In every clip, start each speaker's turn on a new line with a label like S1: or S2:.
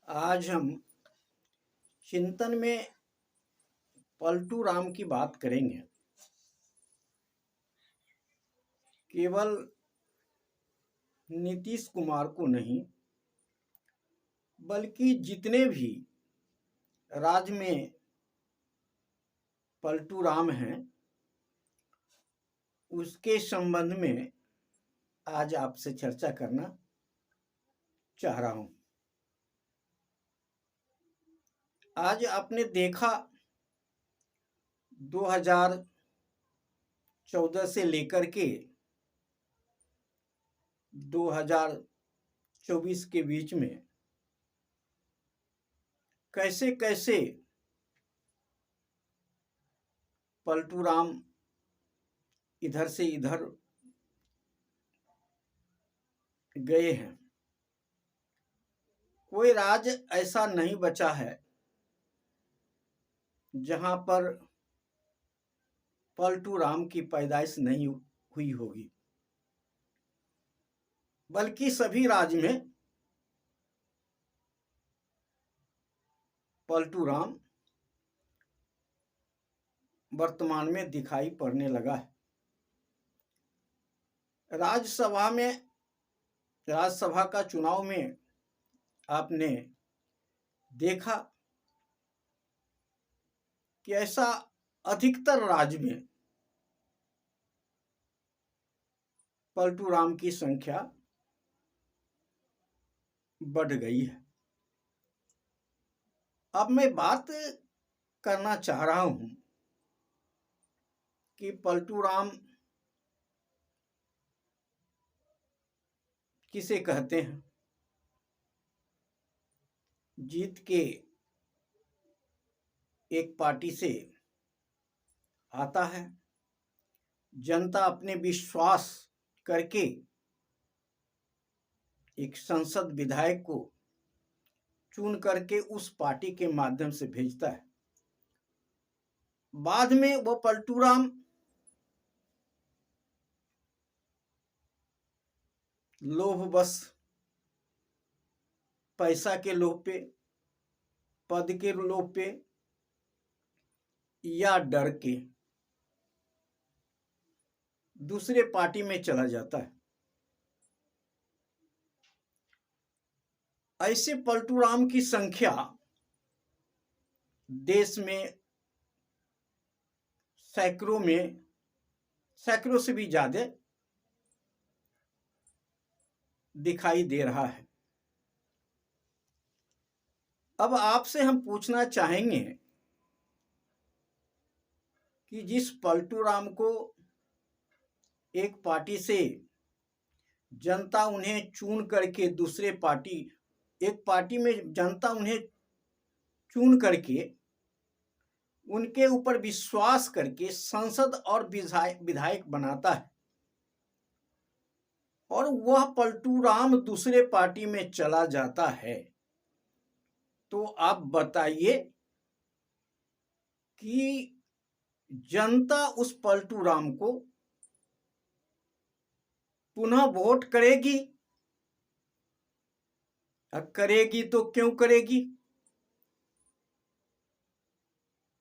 S1: आज हम चिंतन में पलटू राम की बात करेंगे। केवल नीतीश कुमार को नहीं, बल्कि जितने भी राज्य में पलटू राम हैं, उसके संबंध में आज आपसे चर्चा करना चाह रहा हूं। आज आपने देखा 2014 से लेकर के 2024 के बीच में कैसे कैसे पलटू राम इधर से इधर गए हैं। कोई राज्य ऐसा नहीं बचा है जहां पर पलटू राम की पैदाइश नहीं हुई होगी, बल्कि सभी राज्य में पलटू राम वर्तमान में दिखाई पड़ने लगा है। राज्यसभा का चुनाव में आपने देखा कि ऐसा अधिकतर राज्य में पलटू राम की संख्या बढ़ गई है। अब मैं बात करना चाह रहा हूं कि पलटू राम किसे कहते हैं। जीत के एक पार्टी से आता है, जनता अपने विश्वास करके एक संसद विधायक को चुन करके उस पार्टी के माध्यम से भेजता है। बाद में वो पलटू राम लोभवश, पैसा के लोभ पे, पद के लोभ पे या डर के दूसरे पार्टी में चला जाता है। ऐसे पलटू राम की संख्या देश में सैकड़ों से भी ज्यादा दिखाई दे रहा है। अब आपसे हम पूछना चाहेंगे कि जिस पलटू राम को एक पार्टी से जनता उन्हें चुन करके एक पार्टी में जनता उन्हें चुन करके उनके ऊपर विश्वास करके संसद और विधायक बनाता है, और वह पलटू राम दूसरे पार्टी में चला जाता है, तो आप बताइए कि जनता उस पलटू राम को पुनः वोट करेगी? करेगी तो क्यों करेगी?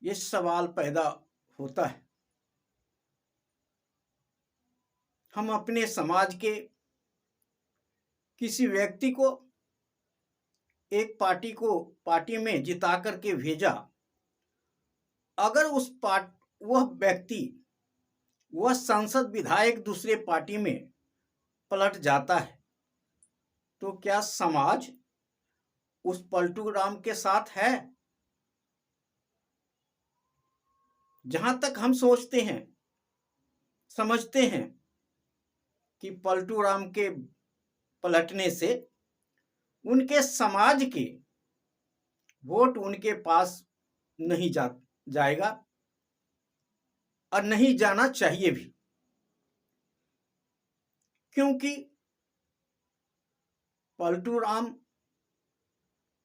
S1: ये सवाल पैदा होता है। हम अपने समाज के किसी व्यक्ति को एक पार्टी में जिता करके भेजा, अगर वह संसद विधायक दूसरे पार्टी में पलट जाता है, तो क्या समाज उस पलटू राम के साथ है? जहां तक हम समझते हैं कि पलटू राम के पलटने से उनके समाज के वोट उनके पास नहीं जाएगा और नहीं जाना चाहिए भी, क्योंकि पलटू राम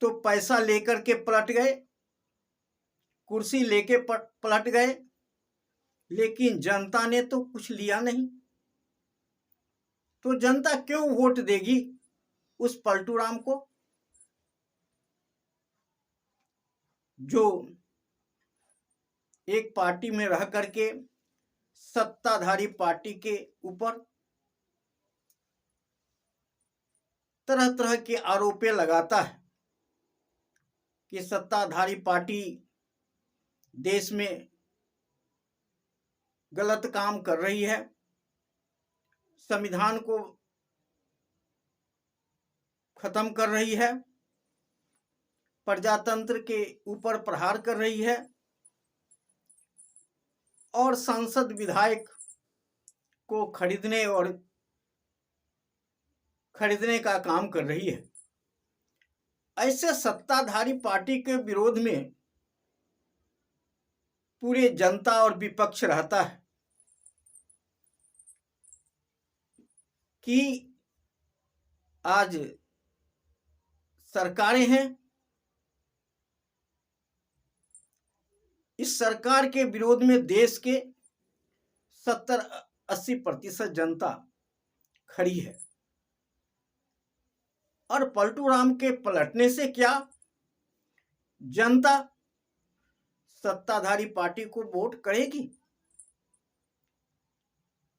S1: तो पैसा लेकर के पलट गए, कुर्सी लेके पलट गए, लेकिन जनता ने तो कुछ लिया नहीं। तो जनता क्यों वोट देगी उस पलटू राम को? जो एक पार्टी में रह करके सत्ताधारी पार्टी के ऊपर तरह तरह के आरोपें लगाता है कि सत्ताधारी पार्टी देश में गलत काम कर रही है, संविधान को खत्म कर रही है, प्रजातंत्र के ऊपर प्रहार कर रही है और सांसद विधायक को खरीदने का काम कर रही है। ऐसे सत्ताधारी पार्टी के विरोध में पूरे जनता और विपक्ष रहता है कि आज सरकारें हैं, इस सरकार के विरोध में देश के 70-80% जनता खड़ी है और पलटू राम के पलटने से क्या जनता सत्ताधारी पार्टी को वोट करेगी?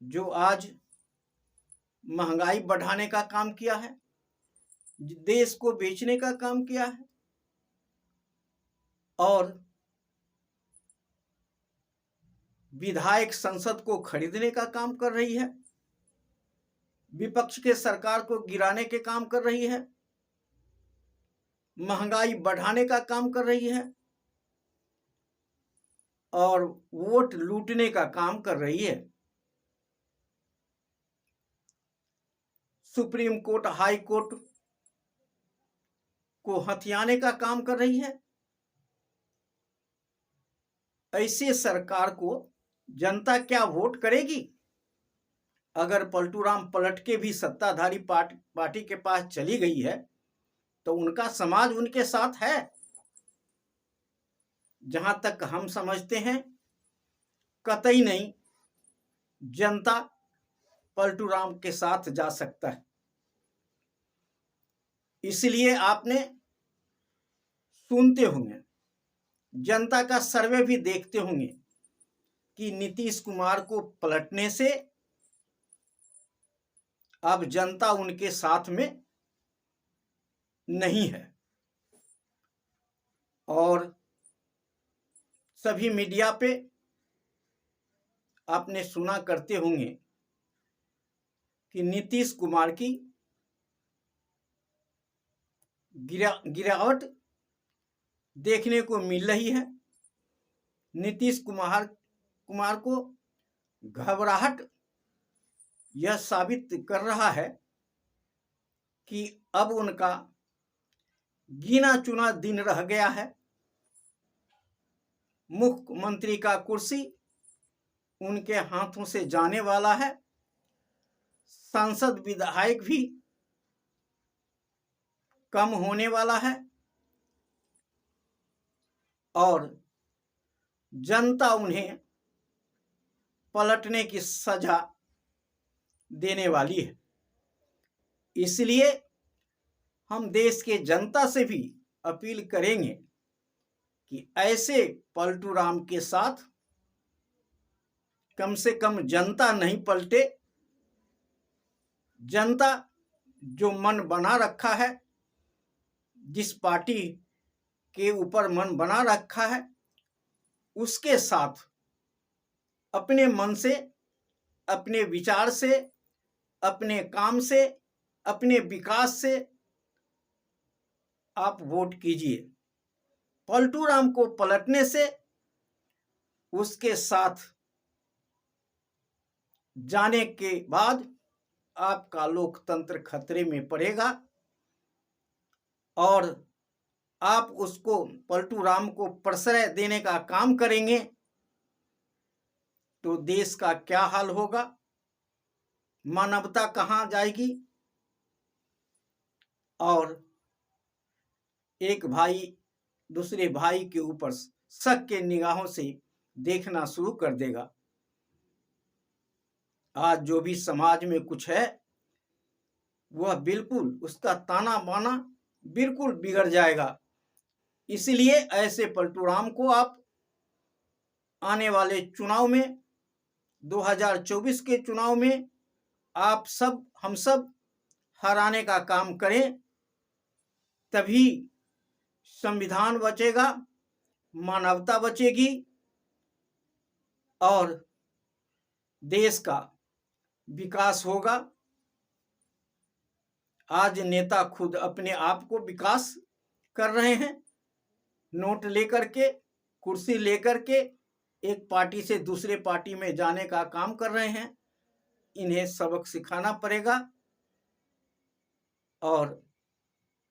S1: जो आज महंगाई बढ़ाने का काम किया है, देश को बेचने का काम किया है और विधायक संसद को खरीदने का काम कर रही है, विपक्ष के सरकार को गिराने के काम कर रही है, महंगाई बढ़ाने का काम कर रही है और वोट लूटने का काम कर रही है। सुप्रीम कोर्ट, हाई कोर्ट को हथियाने का काम कर रही है। ऐसे सरकार को जनता क्या वोट करेगी? अगर पलटू राम पलट के भी सत्ताधारी पार्टी के पास चली गई है तो उनका समाज उनके साथ है। जहां तक हम समझते हैं कतई नहीं जनता पलटू राम के साथ जा सकता है। इसलिए आपने सुनते होंगे, जनता का सर्वे भी देखते होंगे कि नीतीश कुमार को पलटने से अब जनता उनके साथ में नहीं है। और सभी मीडिया पे आपने सुना करते होंगे कि नीतीश कुमार की गिरावट देखने को मिल रही है। नीतीश कुमार को घबराहट यह साबित कर रहा है कि अब उनका गिना चुना दिन रह गया है। मुख्यमंत्री का कुर्सी उनके हाथों से जाने वाला है। सांसद विधायक भी कम होने वाला है और जनता उन्हें पलटने की सजा देने वाली है। इसलिए हम देश के जनता से भी अपील करेंगे कि ऐसे पलटू राम के साथ कम से कम जनता नहीं पलटे। जनता जो मन बना रखा है, जिस पार्टी के ऊपर मन बना रखा है, उसके साथ अपने मन से, अपने विचार से, अपने काम से, अपने विकास से आप वोट कीजिए। पलटू राम को पलटने से उसके साथ जाने के बाद आपका लोकतंत्र खतरे में पड़ेगा और आप उसको, पलटू राम को प्रश्रय देने का काम करेंगे तो देश का क्या हाल होगा, मानवता कहां जाएगी। और एक भाई दूसरे भाई के ऊपर शक के निगाहों से देखना शुरू कर देगा। आज जो भी समाज में कुछ है वह बिल्कुल, उसका ताना बाना बिल्कुल बिगड़ जाएगा। इसलिए ऐसे पलटूराम को आप आने वाले चुनाव में, 2024 के चुनाव में आप सब, हम सब हराने का काम करें, तभी संविधान बचेगा, मानवता बचेगी और देश का विकास होगा। आज नेता खुद अपने आप को विकास कर रहे हैं, नोट लेकर के, कुर्सी लेकर के एक पार्टी से दूसरे पार्टी में जाने का काम कर रहे हैं। इन्हें सबक सिखाना पड़ेगा और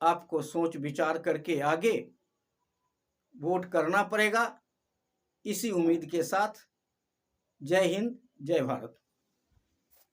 S1: आपको सोच विचार करके आगे वोट करना पड़ेगा। इसी उम्मीद के साथ जय हिंद, जय भारत।